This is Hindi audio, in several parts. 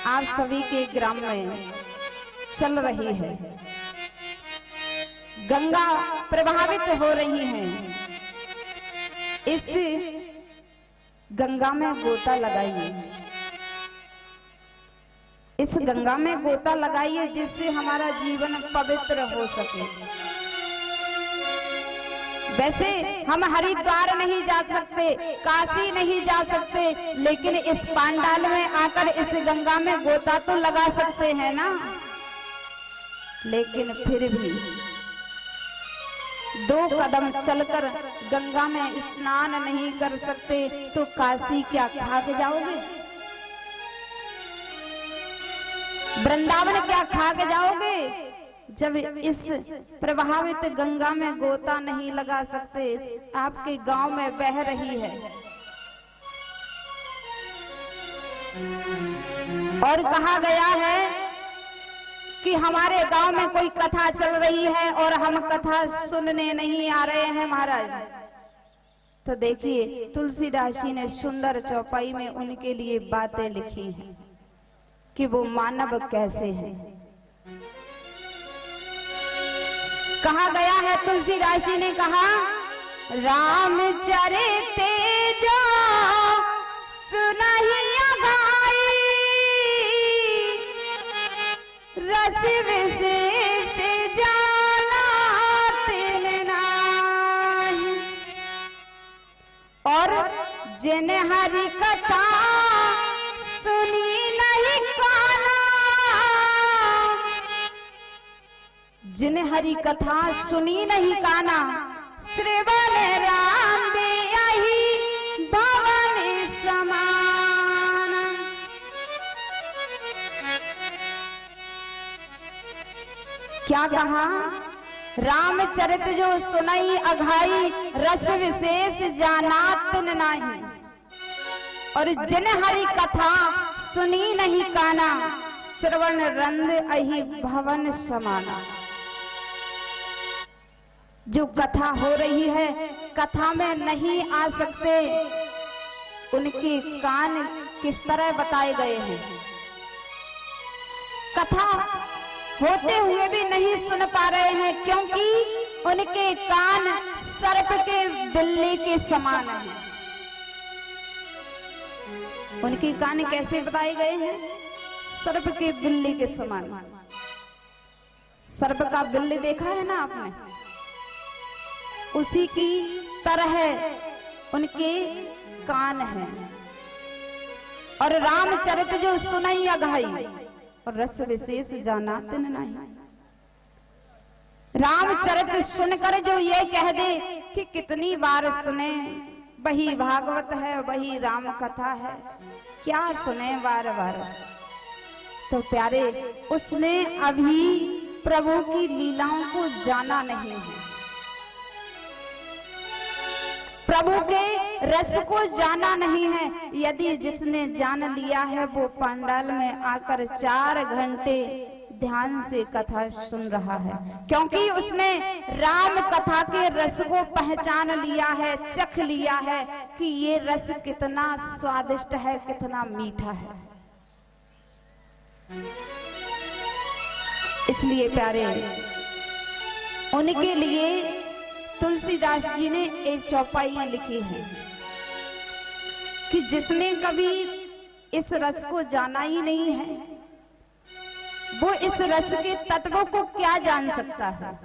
आप सभी के ग्राम में चल रही है। गंगा प्रभावित हो रही है। इस गंगा में गोता लगाइए, इस गंगा में गोता लगाइए जिससे हमारा जीवन पवित्र हो सके। वैसे हम हरिद्वार नहीं जा सकते, काशी नहीं जा सकते, लेकिन इस पांडाल में आकर इस गंगा में गोता तो लगा सकते हैं ना। लेकिन फिर भी 2 कदम चलकर गंगा में स्नान नहीं कर सकते तो काशी क्या खा के जाओगे? वृंदावन क्या खा के जाओगे? जब इस प्रभावित गंगा में गोता नहीं लगा सकते, आपके गांव में बह रही है। और कहा गया है कि हमारे गांव में कोई कथा चल रही है और हम कथा सुनने नहीं आ रहे हैं महाराज। तो देखिए तुलसीदास जी ने सुंदर चौपाई में उनके लिए बातें लिखी हैं कि वो मानव कैसे हैं। कहा गया है, तुलसीदास जी ने कहा, रामचरित जो सुनहिया गाई, रस विशेष जाना तिन नाहि। और जिन हरि कथा सुनी नहीं काना, जिन हरि कथा सुनी नहीं काना, श्रवण राम दे आही भवन समान। क्या कहा? रामचरित जो सुनई अघाई, रस विशेष जाना तिन नाहि। और जिन हरि कथा सुनी नहीं काना, श्रवण रंद अहि भवन समाना। जो कथा हो रही है, कथा में नहीं आ सकते, उनके कान किस तरह बताए गए हैं। कथा होते हुए भी नहीं सुन पा रहे हैं क्योंकि उनके कान सर्प के बिल्ली के समान हैं। उनके कान कैसे बताए गए हैं? सर्प के बिल्ली के समान। सर्प का बिल्ली देखा है ना आपने? उसी की तरह उनके कान हैं। और रामचरित जो सुनई अघाई, और रस विशेष जाना तिन नाहि। रामचरित सुनकर जो ये कह दे कि कितनी बार सुने, वही भागवत है, वही राम कथा है, क्या सुने बार बार। तो प्यारे, उसने अभी प्रभु की लीलाओं को जाना नहीं है, प्रभु के रस को जाना नहीं है। यदि जिसने जान लिया है वो पंडाल में आकर 4 घंटे ध्यान से कथा सुन रहा है, क्योंकि उसने राम कथा के रस को पहचान लिया है, चख लिया है कि ये रस कितना स्वादिष्ट है, कितना मीठा है। इसलिए प्यारे, उनके लिए तुलसीदास जी ने एक चौपाई लिखी है कि जिसने कभी इस रस को जाना ही नहीं है, वो इस रस के तत्वों को क्या जान सकता है।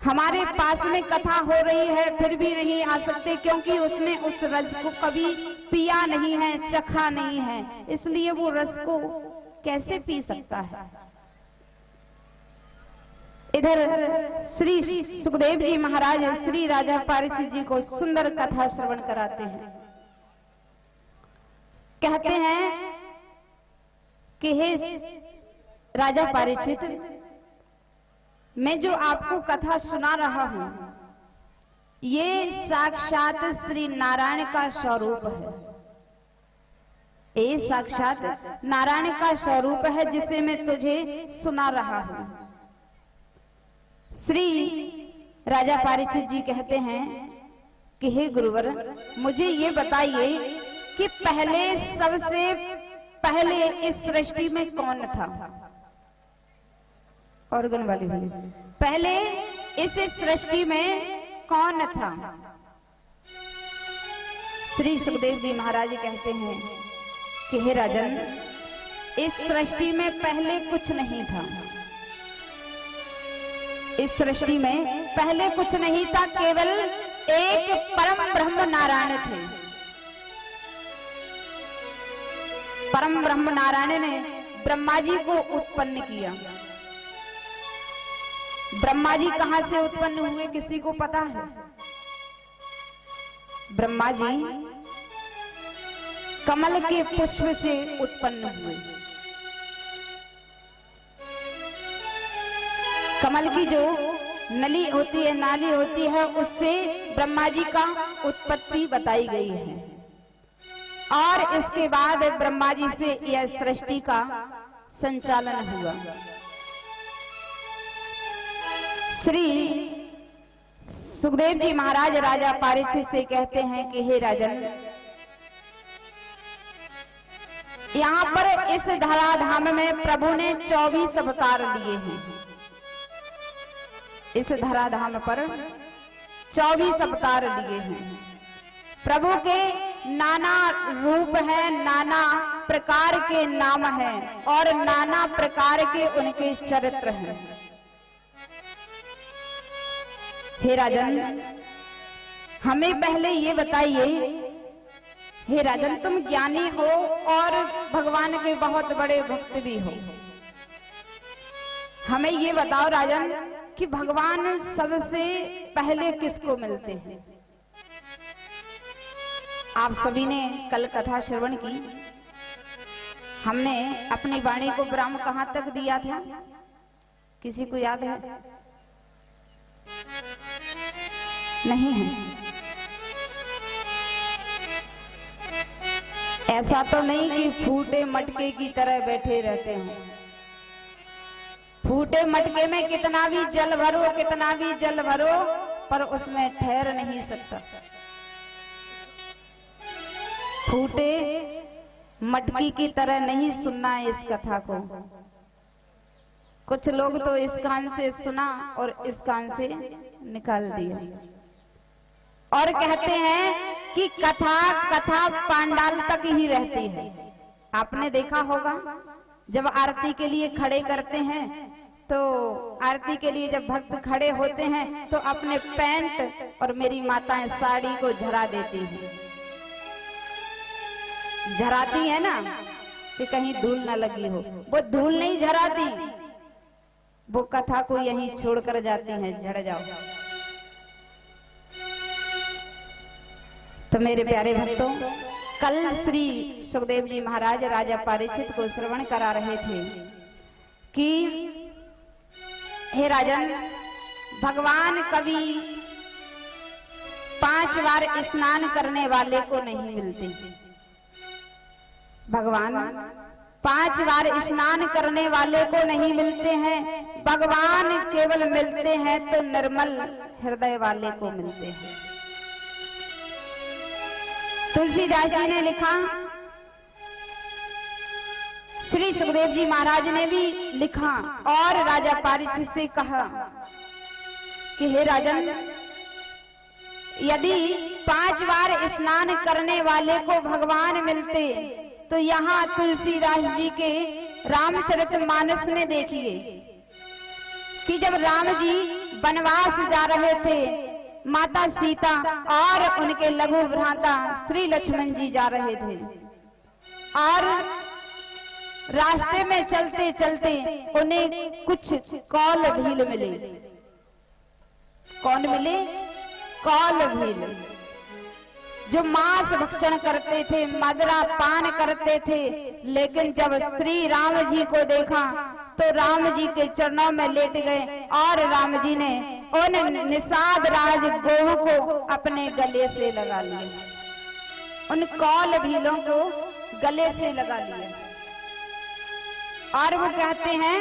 हमारे पास में कथा हो रही है फिर भी नहीं आ सकते क्योंकि उसने उस रस को कभी पिया नहीं है, चखा नहीं है, इसलिए वो रस को कैसे पी सकता है। इधर श्री सुखदेव जी महाराज श्री राजा परीक्षित जी को सुंदर कथा श्रवण कराते हैं। कहते हैं कि हे राजा परीक्षित, मैं जो आपको कथा सुना रहा हूं, ये साक्षात श्री नारायण का स्वरूप है। ये साक्षात नारायण का स्वरूप है जिसे मैं तुझे सुना रहा हूं। श्री राजा परीक्षित जी कहते हैं कि हे गुरुवर, मुझे ये बताइए कि पहले सबसे पहले इस सृष्टि में कौन था? ऑर्गन वाली बोली, पहले इस सृष्टि में कौन था? श्री सुखदेव जी महाराज कहते हैं कि हे राजन, इस सृष्टि में पहले कुछ नहीं था। इस सृष्टि में पहले कुछ नहीं था, केवल एक परम ब्रह्म नारायण थे। परम ब्रह्म नारायण ने ब्रह्मा जी को उत्पन्न किया। ब्रह्मा जी कहां से उत्पन्न हुए, किसी को पता है? ब्रह्मा जी कमल के पुष्प से उत्पन्न हुए। कमल की जो नली होती है, नाली होती है, उससे ब्रह्मा जी का उत्पत्ति बताई गई है। और इसके बाद ब्रह्मा जी से यह सृष्टि का संचालन हुआ। श्री सुखदेव जी महाराज राजा परीक्षित से कहते हैं कि हे राजन, यहाँ पर इस धराधाम में प्रभु ने 24 अवतार लिए हैं। इस धराधाम पर 24 अवतार लिए हैं। प्रभु के नाना रूप है, नाना प्रकार के नाम हैं और नाना प्रकार के उनके चरित्र हैं। हे राजन, हमें पहले ये बताइए, हे राजन, तुम ज्ञानी हो और भगवान के बहुत बड़े भक्त भी हो। हमें ये बताओ राजन कि भगवान सबसे पहले किसको मिलते हैं? आप सभी ने कल कथा श्रवण की। हमने अपनी वाणी को विराम कहां तक दिया था, किसी को याद है? नहीं है? ऐसा तो नहीं कि फूटे मटके की तरह बैठे रहते हो। फूटे मटके में कितना भी जल भरो, कितना भी जल भरो, पर उसमें ठहर नहीं सकता। फूटे मटकी की तरह नहीं सुनना है इस कथा को। कुछ लोग तो इस कान से सुना और इस कान से निकाल दिया और कहते हैं कि कथा कथा पांडाल तक ही रहती है। आपने देखा होगा जब आरती के लिए खड़े करते हैं तो आरती के लिए जब भक्त खड़े होते हैं तो अपने पैंट और मेरी माताएं साड़ी को झरा देती हैं। झराती है ना कि कहीं धूल ना लगी हो। वो धूल नहीं झराती, वो कथा को यहीं छोड़कर जाती हैं, झड़ जाओ। तो मेरे प्यारे भक्तों, कल श्री सुखदेव जी महाराज राजा परीक्षित को श्रवण करा रहे थे कि हे राजन, भगवान कभी 5 बार स्नान करने वाले को नहीं मिलते। भगवान 5 बार स्नान करने वाले को नहीं मिलते हैं। भगवान केवल मिलते हैं तो निर्मल हृदय वाले को मिलते हैं। तुलसीदास जी ने लिखा, श्री सुखदेव जी महाराज ने भी लिखा और राजा परीक्षित से कहा कि हे राजन, यदि 5 बार स्नान करने वाले को भगवान मिलते तो यहाँ तुलसीदास जी के रामचरितमानस में देखिए कि जब राम जी वनवास जा रहे थे, माता सीता और उनके लघु भ्राता श्री लक्ष्मण जी जा रहे थे और रास्ते में चलते चलते उन्हें कुछ कौल भील मिले। कौन मिले? कौल भील, जो मांस भक्षण करते थे, मदिरा पान करते थे। लेकिन जब श्री राम जी को देखा तो राम जी के चरणों में लेट गए और राम जी ने उन निषाद राज गोह को अपने गले से लगा लिया, उन कौल भीलों को गले से लगा लिया। और वो कहते हैं,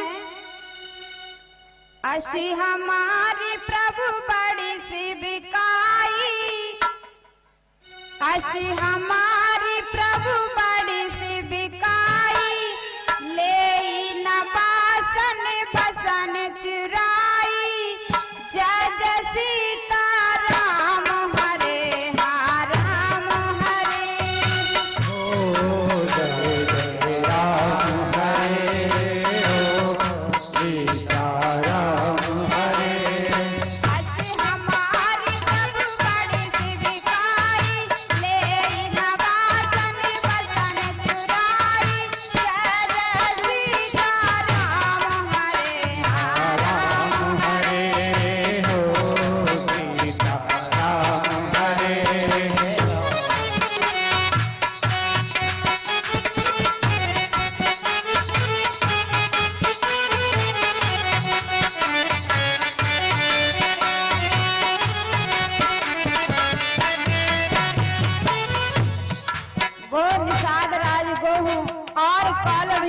अशी हमारी प्रभु बड़ी सी बिकाई, अशी हमारी प्रभु बड़ी सी बिकाई,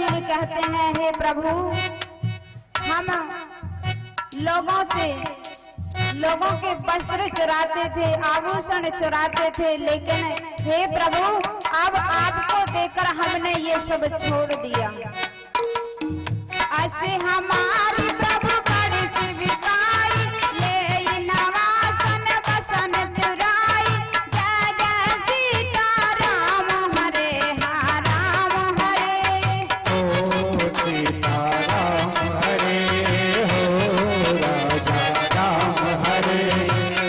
इंद्र कहते हैं, हे प्रभु, हम लोगों के वस्त्र चुराते थे, आभूषण चुराते थे, लेकिन हे प्रभु अब आपको देकर हमने ये सब छोड़ दिया। ऐसे हमारी प्रभु बड़ी सेविकाई, ले नवासन बसन चुराई, जय जय सीता राम हरे हा राम हरे। ओ सीता राम हरे हो राजा राम हरे।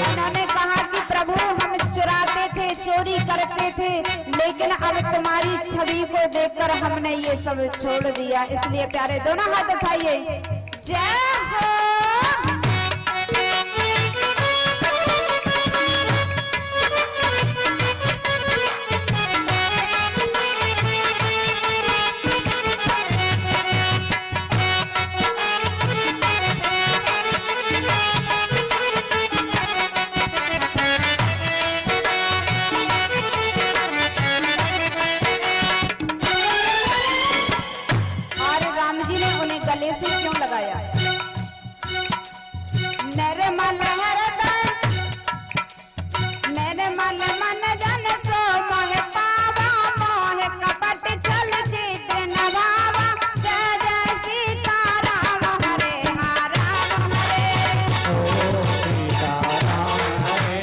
उन्होंने कहा कि प्रभु हम चुराते थे, चोरी करते थे, लेकिन अब तुम्हारी छवि को देखकर हमने ये सब छोड़ दिया। इसलिए प्यारे दोनों हाथ उठाइए, जय हो। गले से क्यों लगाया? निर्मल मन जन सो मोह पावा, मोह कपट छल चित्र नभावा, जय जय सीता राम हरे हा राम हरे। ओ सीता राम हरे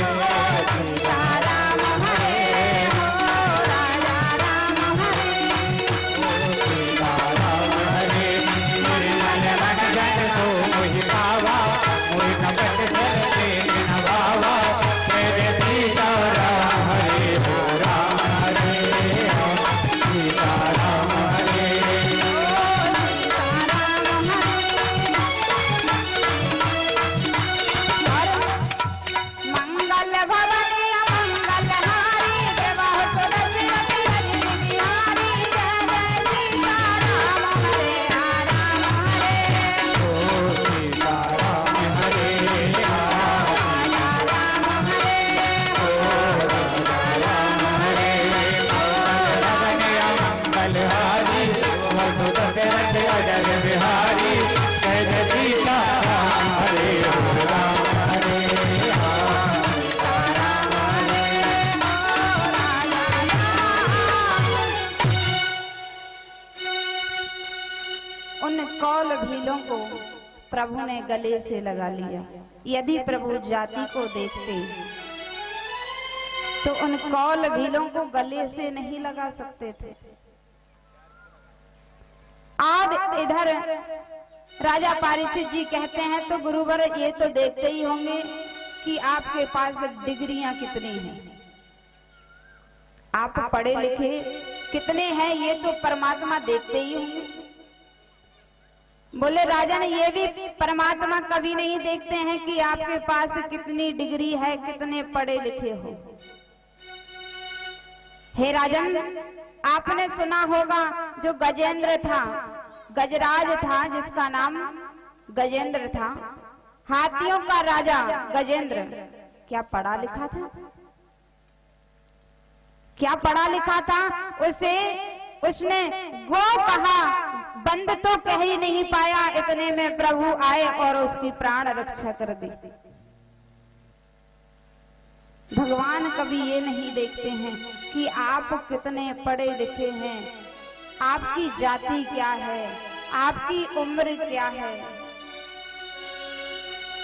हो सीता राम हरे हो राजा राम हरे। सीता राम हरे। निर्मल मन जन सो मोहि पावा, मोहि कपट छल चित्र नभावा, जय जय सीता राम हरे हो राम हरे। सीता राम हरे। मंगल भवनी मंगल हारी, देवहु तुलसी रति बिहारी, जय जय सीता राम हरे हा राम हरे। ओ सीता राम हरे हा राम हरे ओ राजा राम हरे। मंगल हारी वसु दशरथ अजर बिहारी, जय जय सीता राम हरे हो राम हरे हा। उन कौल भीलों को प्रभु ने गले से लगा लिया। यदि प्रभु जाति को देखते तो उन कौल भीलों को गले से नहीं लगा सकते थे। आज इधर राजा परीक्षित जी कहते हैं, तो गुरुवर ये तो देखते ही होंगे कि आपके पास डिग्रियां कितनी हैं, आप पढ़े लिखे कितने हैं, ये तो परमात्मा देखते ही होंगे। बोले राजन, ये भी परमात्मा कभी नहीं देखते हैं कि आपके पास कितनी डिग्री है, कितने पढ़े लिखे हो। हे राजन, आपने सुना होगा जो गजेंद्र था, गजराज था, जिसका नाम गजेंद्र था, हाथियों का राजा गजेंद्र, क्या पढ़ा लिखा था? क्या पढ़ा लिखा था? उसने गो कहा, बंद तो कह ही नहीं पाया, इतने में प्रभु आए और उसकी प्राण रक्षा कर दी। भगवान कभी ये नहीं देखते हैं कि आप कितने पढ़े लिखे हैं, आपकी जाति क्या है, आपकी उम्र क्या है।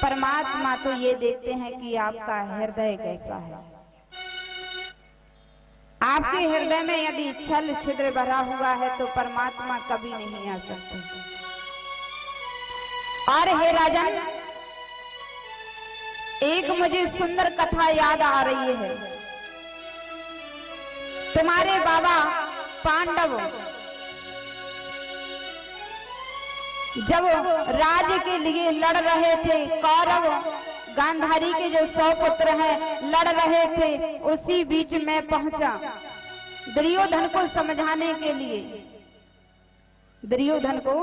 परमात्मा तो ये देखते हैं कि आपका हृदय कैसा है। आपके हृदय में यदि छल छिद्र भरा हुआ है तो परमात्मा कभी नहीं आ सकते। और हे राजन, एक मुझे सुंदर कथा याद आ रही है। तुम्हारे बाबा पांडव जब राज्य के लिए लड़ रहे थे, कौरव गांधारी के जो 100 पुत्र हैं लड़ रहे थे, उसी बीच में पहुंचा दुर्योधन को समझाने के लिए। दुर्योधन को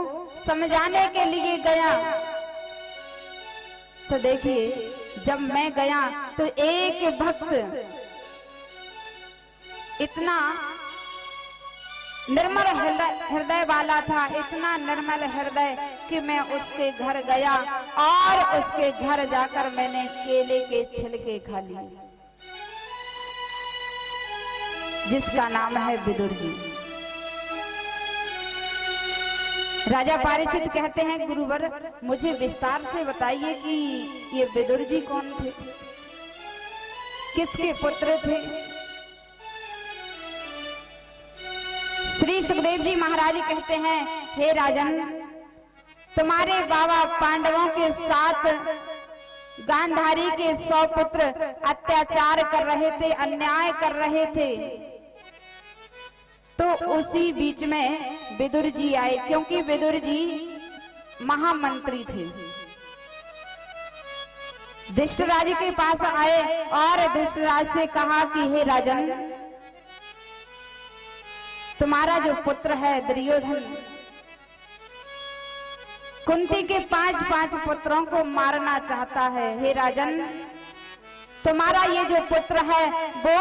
समझाने के लिए गया तो देखिए, जब मैं गया तो एक भक्त इतना निर्मल हृदय वाला था, इतना निर्मल हृदय कि मैं उसके घर गया और उसके घर जाकर मैंने केले के छिलके खा लिए, जिसका नाम है विदुर जी। राजा पारीक्षित कहते हैं, गुरुवर मुझे विस्तार से बताइए कि ये विदुर जी कौन थे, किसके पुत्र थे। श्री सुखदेव जी महाराज कहते हैं, हे राजन, तुम्हारे बाबा पांडवों के साथ गांधारी के 100 पुत्र अत्याचार कर रहे थे, अन्याय कर रहे थे, तो उसी बीच में विदुर जी आए, क्योंकि विदुर जी महामंत्री थे। धृष्टराज के पास आए और धृष्टराज से कहा कि हे राजन, तुम्हारा जो पुत्र है दुर्योधन, कुंती के 5 पुत्रों को मारना चाहता है। हे राजन, तुम्हारा ये जो पुत्र है वो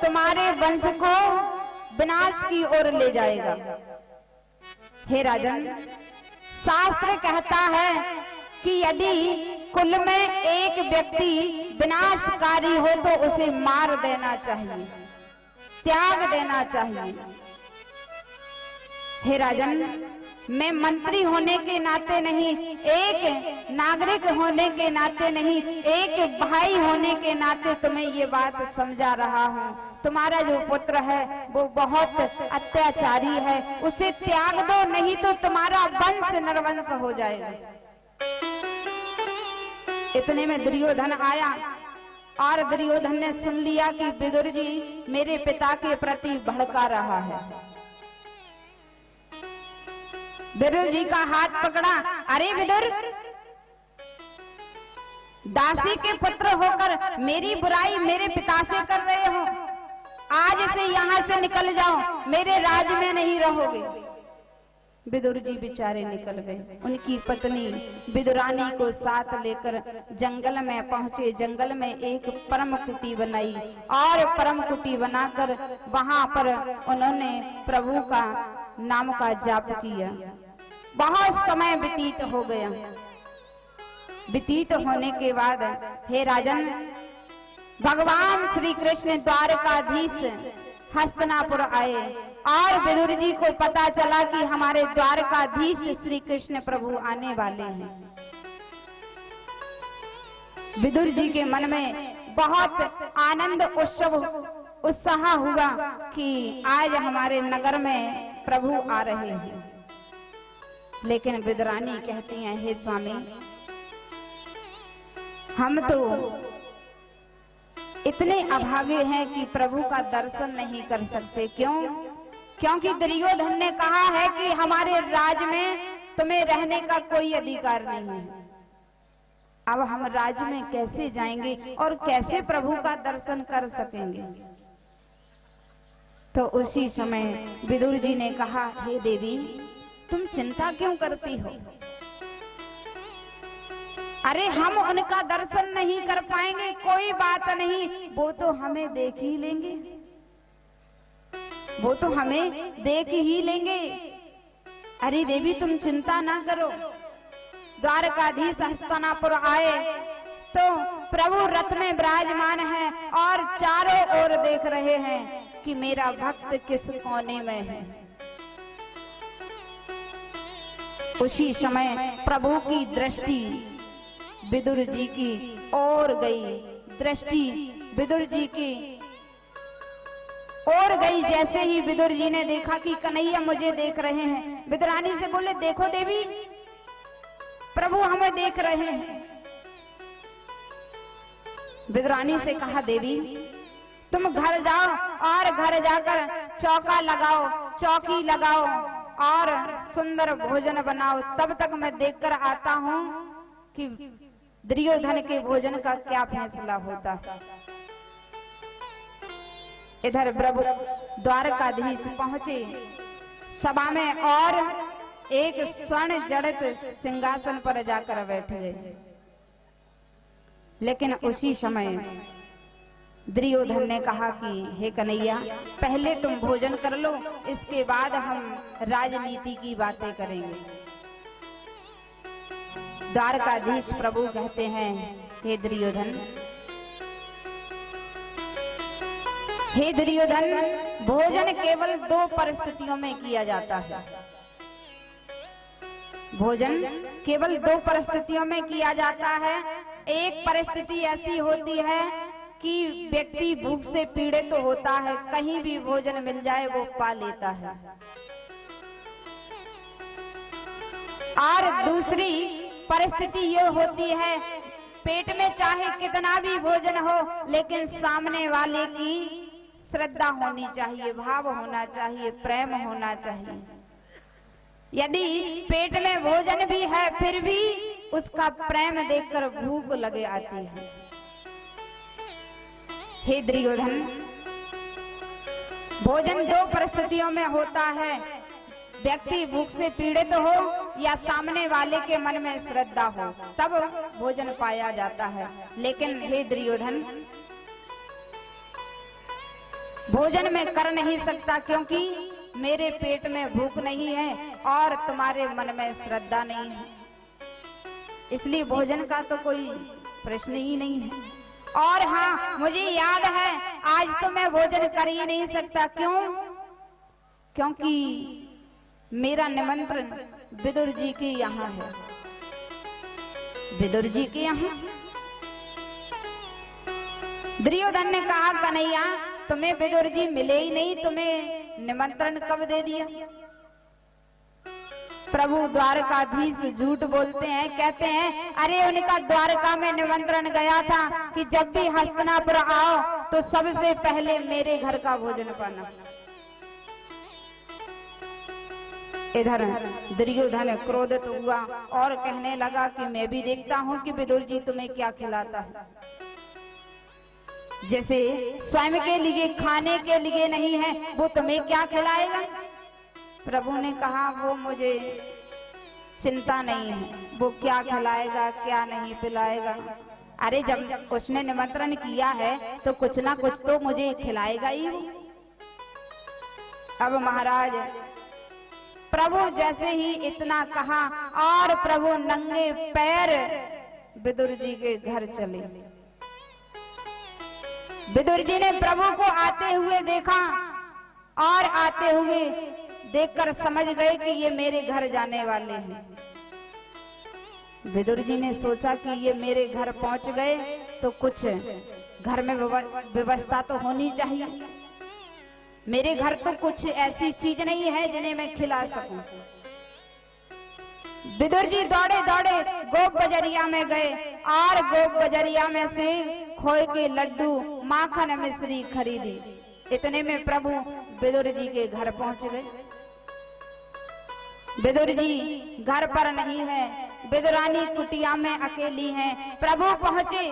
तुम्हारे वंश को विनाश की ओर ले जाएगा। हे राजन, शास्त्र कहता है कि यदि कुल में एक व्यक्ति विनाशकारी हो तो उसे मार देना चाहिए, त्याग देना चाहिए। हे राजन, मैं मंत्री होने के नाते नहीं, एक नागरिक होने के नाते नहीं, एक भाई होने के नाते तुम्हें ये बात समझा रहा हूँ। तुम्हारा जो पुत्र है वो बहुत अत्याचारी है, उसे त्याग दो, नहीं तो तुम्हारा वंश निर्वंश हो जाएगा। इतने में दुर्योधन आया और दुर्योधन ने सुन लिया कि विदुर जी मेरे पिता के प्रति भड़का रहा है। विदुर जी का हाथ पकड़ा, अरे विदुर, दासी के पुत्र होकर मेरी बुराई मेरे पिता से कर रहे हो, आज से यहाँ से निकल जाओ, मेरे राज में नहीं रहोगे। विदुर जी बेचारे निकल गए। उनकी पत्नी विदुरानी को साथ लेकर जंगल में पहुंचे। जंगल में एक परम कुटी बनाई और परम कुटी बनाकर वहां पर उन्होंने प्रभु का नाम का जाप किया। बहुत समय व्यतीत हो गया। व्यतीत होने के बाद हे राजन, भगवान श्री कृष्ण द्वारकाधीश हस्तिनापुर आए और विदुर जी को पता चला कि हमारे द्वारकाधीश श्री कृष्ण प्रभु आने वाले हैं। विदुर जी के मन में बहुत आनंद उत्साह हुआ कि आज हमारे नगर में प्रभु आ रहे हैं। लेकिन विदुरानी कहती हैं, हे स्वामी, हम तो इतने अभागे हैं कि प्रभु का दर्शन नहीं कर सकते। क्यों? क्योंकि दुर्योधन ने कहा है कि हमारे राज में तुम्हें रहने का कोई अधिकार नहीं है। अब हम राज में कैसे जाएंगे और कैसे प्रभु का दर्शन कर सकेंगे? तो उसी समय विदुर जी ने कहा, हे देवी, तुम चिंता क्यों करती हो? अरे हम उनका दर्शन नहीं कर पाएंगे, कोई बात नहीं, वो तो हमें देख ही लेंगे, वो तो हमें देख ही लेंगे। अरे देवी, तुम चिंता ना करो। द्वारकाधीश हस्तिनापुर आए तो प्रभु रथ में विराजमान है और चारों ओर देख रहे हैं कि मेरा भक्त किस कोने में है। उसी समय प्रभु की दृष्टि विदुर जी की ओर गई। दृष्टि विदुर जी की ओर गई। जैसे ही विदुर जी ने देखा कि कन्हैया मुझे देख रहे हैं, विदुरानी से बोले, देखो देवी, प्रभु हमें देख रहे हैं। विदुरानी से कहा, देवी, तुम घर जाओ और घर जाकर चौका लगाओ, चौकी लगाओ और सुंदर भोजन बनाओ। तब तक मैं देखकर आता हूं कि दुर्योधन के भोजन का क्या फैसला होता है। इधर प्रभु द्वारकाधीश पहुंचे सभा में और एक स्वर्ण जड़ित सिंहासन पर जाकर बैठ गए। लेकिन उसी समय दुर्योधन ने कहा कि हे कन्हैया, पहले तुम भोजन कर लो, इसके बाद हम राजनीति की बातें करेंगे। द्वारकाधीश प्रभु कहते हैं, हे दुर्योधन, हे दुर्योधन, भोजन केवल 2 परिस्थितियों में किया जाता है। भोजन केवल 2 परिस्थितियों में किया जाता है। एक परिस्थिति ऐसी होती है कि व्यक्ति भूख से पीड़ित तो होता है, कहीं भी भोजन मिल जाए वो पा लेता है। और दूसरी परिस्थिति ये होती है, पेट में चाहे कितना भी भोजन हो, लेकिन सामने वाले की श्रद्धा होनी चाहिए, भाव होना चाहिए, प्रेम होना चाहिए। यदि पेट में भोजन भी है फिर भी उसका प्रेम देखकर भूख लगे आती है। हे दुर्योधन, भोजन 2 परिस्थितियों में होता है, व्यक्ति भूख से पीड़ित हो या सामने वाले के मन में श्रद्धा हो, तब भोजन पाया जाता है। लेकिन हे दुर्योधन, भोजन मैं कर नहीं सकता क्योंकि मेरे पेट में भूख नहीं है और तुम्हारे मन में श्रद्धा नहीं है, इसलिए भोजन का तो कोई प्रश्न ही नहीं है। और हाँ, मुझे याद है आज तो मैं भोजन कर ही नहीं सकता। क्यों? क्योंकि मेरा निमंत्रण विदुर जी के यहाँ है। विदुर जी के यहाँ? दुर्योधन ने कहा, कन्हैया, तुम्हें विदुर जी मिले ही नहीं, तुम्हें निमंत्रण कब दे दिया? प्रभु द्वारकाधीश झूठ बोलते हैं, कहते हैं, अरे उनका द्वारका में निमंत्रण गया था कि जब भी हस्तिनापुर आओ तो सबसे पहले मेरे घर का भोजन पाना। इधर दुर्योधन क्रोधित हुआ और कहने लगा कि मैं भी देखता हूं कि विदुर जी तुम्हें क्या खिलाता है। जैसे स्वयं के लिए खाने के लिए नहीं है, वो तुम्हें क्या खिलाएगा? प्रभु ने कहा, वो मुझे चिंता नहीं है, वो क्या खिलाएगा क्या नहीं पिलाएगा। अरे जब उसने निमंत्रण किया है तो कुछ ना कुछ तो मुझे खिलाएगा ही। अब महाराज, प्रभु जैसे ही इतना कहा और प्रभु नंगे पैर विदुर जी के घर चले। विदुर जी ने प्रभु को आते हुए देखा और आते हुए देखकर समझ गए कि ये मेरे घर जाने वाले हैं। विदुर जी ने सोचा कि ये मेरे घर पहुंच गए तो कुछ घर में व्यवस्था तो होनी चाहिए। मेरे घर तो कुछ ऐसी चीज नहीं है जिन्हें मैं खिला सकूं। विदुर जी दौड़े दौड़े गोप बजरिया में गए और गोप बजरिया में से खोए के लड्डू, माखन, मिश्री खरीदी। इतने में प्रभु विदुर जी के घर पहुंच गए। विदुर जी घर पर नहीं है, विदुरानी कुटिया में अकेली हैं। प्रभु पहुंचे,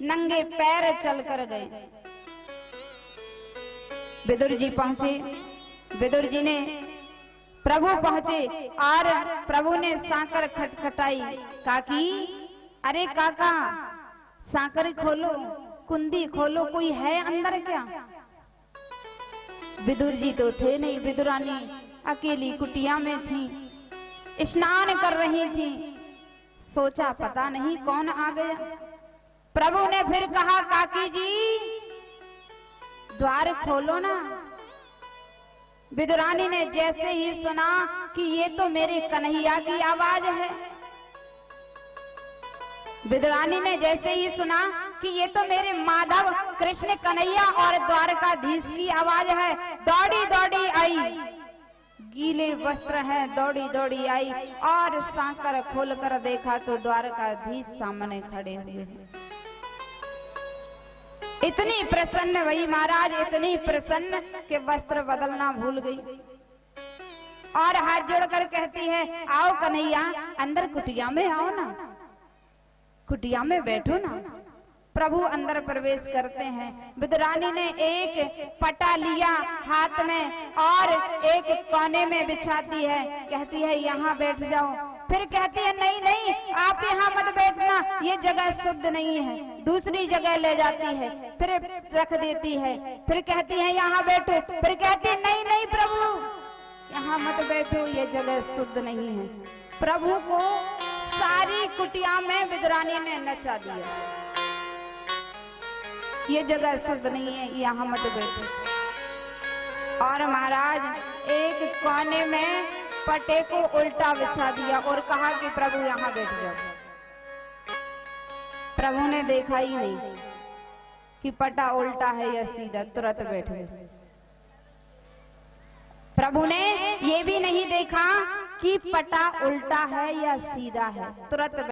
नंगे पैर चलकर गए। विदुर जी पहुंचे, विदुर जी ने प्रभु पहुंचे और प्रभु ने सांकर खटखटाई। काकी, अरे काका, सांकर खोलो, कुंडी खोलो, कोई है अंदर क्या? विदुर जी तो थे नहीं, विदुरानी अकेली कुटिया में थी, स्नान कर रही थी। सोचा पता नहीं कौन आ गया। प्रभु ने फिर कहा, काकी जी द्वार खोलो ना। विदुरानी ने जैसे ही सुना कि ये तो मेरे कन्हैया की आवाज है, विदुरानी ने जैसे ही सुना कि ये तो मेरे माधव कृष्ण कन्हैया और द्वारकाधीश की आवाज है, दौड़ी दौड़ी आई। गीले वस्त्र हैं, दौड़ी दौड़ी आई और सांकर खोलकर देखा तो द्वारकाधीश सामने खड़े हुए हैं। इतनी प्रसन्न वही महाराज, इतनी प्रसन्न कि वस्त्र बदलना भूल गई और हाथ जोड़कर कहती है, आओ कन्हैया, अंदर कुटिया में आओ ना, कुटिया में बैठो ना। प्रभु अंदर प्रवेश करते हैं। विदुरानी ने एक पटा लिया हाथ में और एक कोने में बिछाती है, कहती है यहाँ बैठ जाओ। फिर कहती है, नहीं नहीं, आप यहाँ मत बैठना, ये जगह शुद्ध नहीं है। दूसरी जगह ले जाती है, फिर रख देती है, फिर कहती है यहाँ बैठो, फिर कहती नहीं नहीं प्रभु यहाँ मत बैठो, ये जगह शुद्ध नहीं है। प्रभु को सारी कुटिया में विद्रानी ने नचा दिया, ये जगह शुद्ध नहीं है, यहाँ मत बैठो। और महाराज एक कोने में पटे को उल्टा बिछा दिया और कहा कि प्रभु यहाँ बैठ जाओ। प्रभु ने देखा ही नहीं कि पटा उल्टा है या सीधा, तुरंत बैठ गए। प्रभु ने ये भी नहीं देखा कि पटा उल्टा है या सीधा है, तुरंत